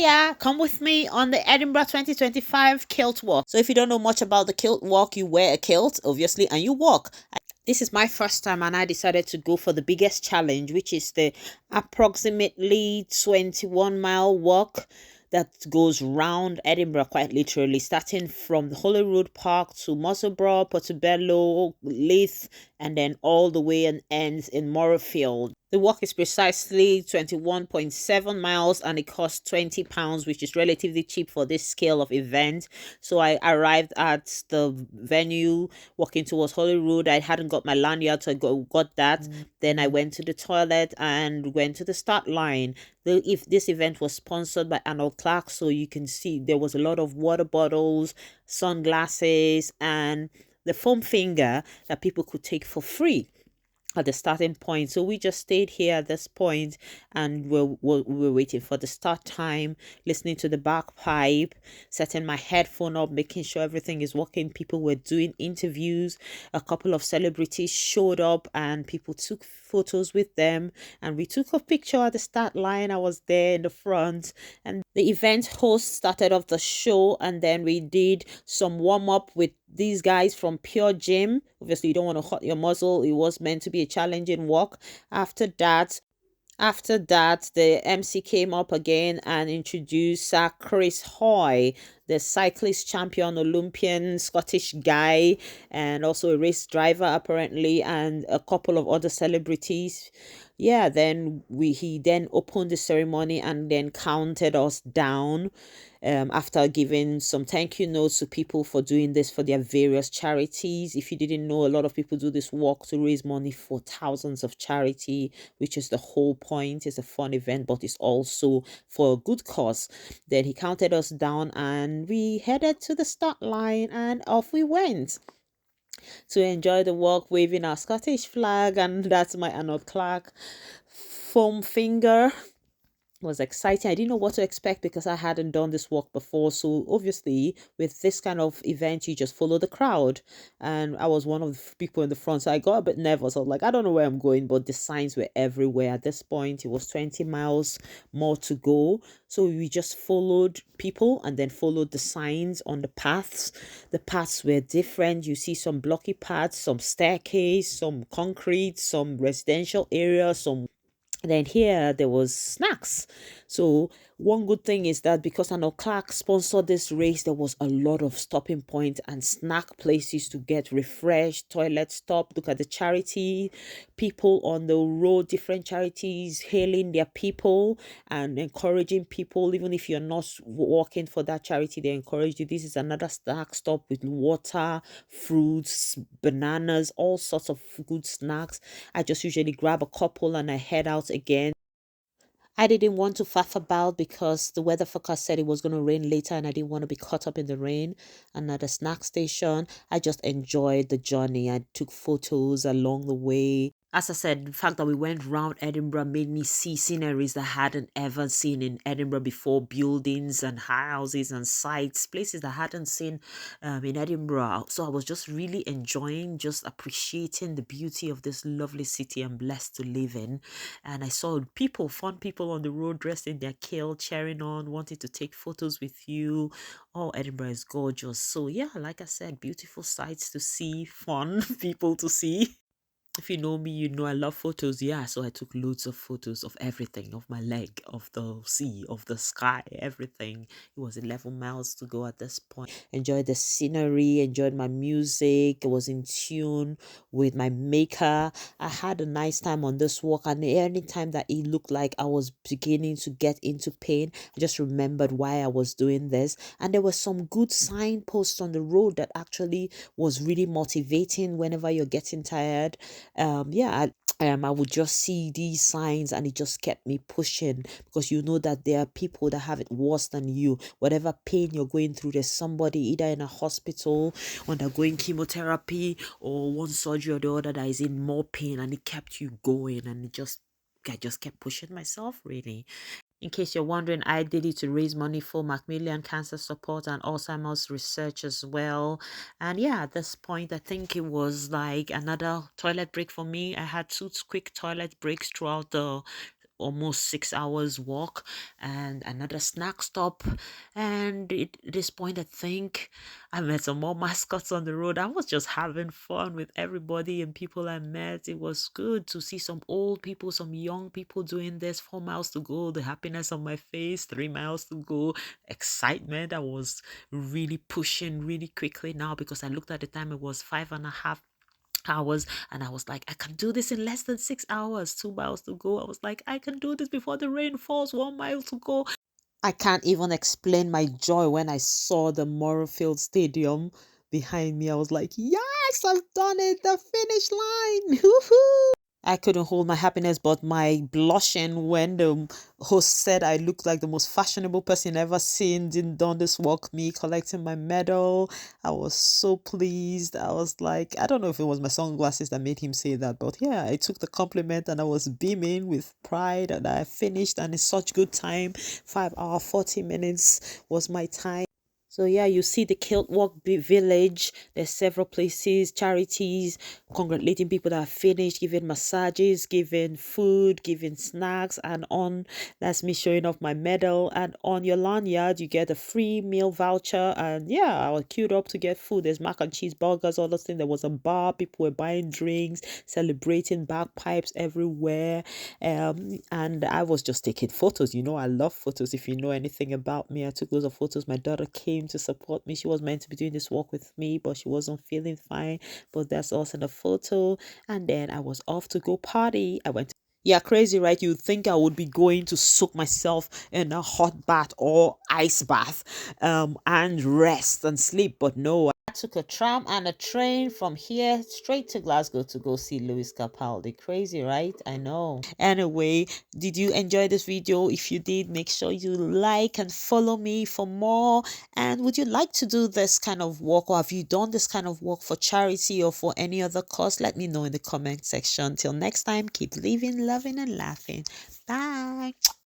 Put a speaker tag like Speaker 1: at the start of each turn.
Speaker 1: Hiya, come with me on the Edinburgh 2025 Kilt Walk. So if you don't know much about the Kilt Walk, you wear a kilt, obviously, and you walk. This is my first time and I decided to go for the biggest challenge, which is the approximately 21-mile walk that goes round Edinburgh quite literally, starting from the Holyrood Park to Musselburgh, Portobello, Leith, and then all the way and ends in Morrowfield. The walk is precisely 21.7 miles and it costs £20, which is relatively cheap for this scale of event. So I arrived at the venue walking towards Holyrood. I hadn't got my lanyard, so got that. Then I went to the toilet and went to the start line. If this event was sponsored by Arnold Clark, so you can see there was a lot of water bottles, sunglasses, and the foam finger that people could take for free at the starting point. So we just stayed here at this point and we were waiting for the start time, listening to the bagpipe, setting my headphone up, making sure everything is working. People were doing interviews. A couple of celebrities showed up and people took photos with them, and we took a picture at the start line. I was there in the front, and the event host started off the show, and then we did some warm up with these guys from Pure Gym. Obviously, you don't want to hurt your muscle. It was meant to be a challenging walk. After that, the MC came up again and introduced Sir Chris Hoy, the cyclist champion, Olympian Scottish guy, and also a race driver apparently, and a couple of other celebrities. Yeah, then he then opened the ceremony and then counted us down, after giving some thank you notes to people for doing this for their various charities. If you didn't know, a lot of people do this walk to raise money for thousands of charity, which is the whole point. It's a fun event, but it's also for a good cause. Then he counted us down and we headed to the start line and off we went to enjoy the walk, waving our Scottish flag, and that's my Arnold Clark foam finger. Was exciting. I didn't know what to expect because I hadn't done this walk before. So obviously, with this kind of event, you just follow the crowd. And I was one of the people in the front, so I got a bit nervous. I was like, I don't know where I'm going, but the signs were everywhere. At this point, it was 20 miles more to go. So we just followed people and then followed the signs on the paths. The paths were different. You see some blocky paths, some staircase, some concrete, some residential areas, some. Then here there was snacks. So one good thing is that because I know Clark sponsored this race, there was a lot of stopping points and snack places to get refreshed, toilet stop, look at the charity, people on the road, different charities hailing their people and encouraging people. Even if you're not working for that charity, they encourage you. This is another snack stop with water, fruits, bananas, all sorts of good snacks. I just usually grab a couple and I head out again. I didn't want to faff about because the weather forecast said it was going to rain later and I didn't want to be caught up in the rain. And at the snack station, I just enjoyed the journey. I took photos along the way. As I said, the fact that we went round Edinburgh made me see sceneries that I hadn't ever seen in Edinburgh before, buildings and houses and sites, places that I hadn't seen in Edinburgh. So I was just really enjoying, just appreciating the beauty of this lovely city I'm blessed to live in. And I saw people, fun people on the road dressed in their kilt, cheering on, wanting to take photos with you. Oh, Edinburgh is gorgeous. So yeah, like I said, beautiful sights to see, fun people to see. If you know me, you know I love photos. Yeah, so I took loads of photos of everything, of my leg, of the sea, of the sky, everything. It was 11 miles to go at this point. Enjoyed the scenery, enjoyed my music. I was in tune with my maker. I had a nice time on this walk, and any time that it looked like I was beginning to get into pain, I just remembered why I was doing this. And there were some good signposts on the road that actually was really motivating whenever you're getting tired. I would just see these signs and it just kept me pushing, because you know that there are people that have it worse than you. Whatever pain you're going through, there's somebody either in a hospital undergoing chemotherapy or one surgery or the other that is in more pain, and it kept you going, and I just kept pushing myself really. In case you're wondering, I did it to raise money for Macmillan Cancer Support and Alzheimer's research as well. And yeah, at this point, I think it was like another toilet break for me. I had two quick toilet breaks throughout the almost 6 hours walk and another snack stop. And at this point, I think I met some more mascots on the road. I was just having fun with everybody and people I met. It was good to see some old people, some young people doing this. 4 miles to go, the happiness on my face, 3 miles to go, excitement. I was really pushing really quickly now because I looked at the time, it was 5.5 hours, and I was like, I can do this in less than 6 hours. 2 miles to go. I was like, I can do this before the rain falls. 1 mile to go. I can't even explain my joy when I saw the Morrowfield Stadium behind me. I was like, yes, I've done it, the finish line. Woohoo! I couldn't hold my happiness, but my blushing when the host said I looked like the most fashionable person ever seen didn't done this walk, me collecting my medal. I was so pleased. I was like, I don't know if it was my sunglasses that made him say that, but yeah, I took the compliment and I was beaming with pride and I finished and it's such good time. 5 hour 40 minutes was my time. So yeah, you see the Kiltwalk village. There's several places, charities, congratulating people that have finished, giving massages, giving food, giving snacks, and on. That's me showing off my medal. And on your lanyard, you get a free meal voucher. And yeah, I was queued up to get food. There's mac and cheese burgers, all those things. There was a bar. People were buying drinks, celebrating bagpipes everywhere. And I was just taking photos. You know, I love photos. If you know anything about me, I took loads of photos. My daughter came to support me. She was meant to be doing this walk with me, but she wasn't feeling fine. But that's also in the photo. And then I was off to go party. I went. Yeah, crazy, right? You'd think I would be going to soak myself in a hot bath or ice bath, and rest and sleep, but no. I took a tram and a train from here straight to Glasgow to go see Lewis Capaldi. Crazy, right? I know. Anyway, did you enjoy this video? If you did, make sure you like and follow me for more. And would you like to do this kind of work, or have you done this kind of work for charity or for any other cause? Let me know in the comment section. Till next time, keep living, loving, and laughing. Bye.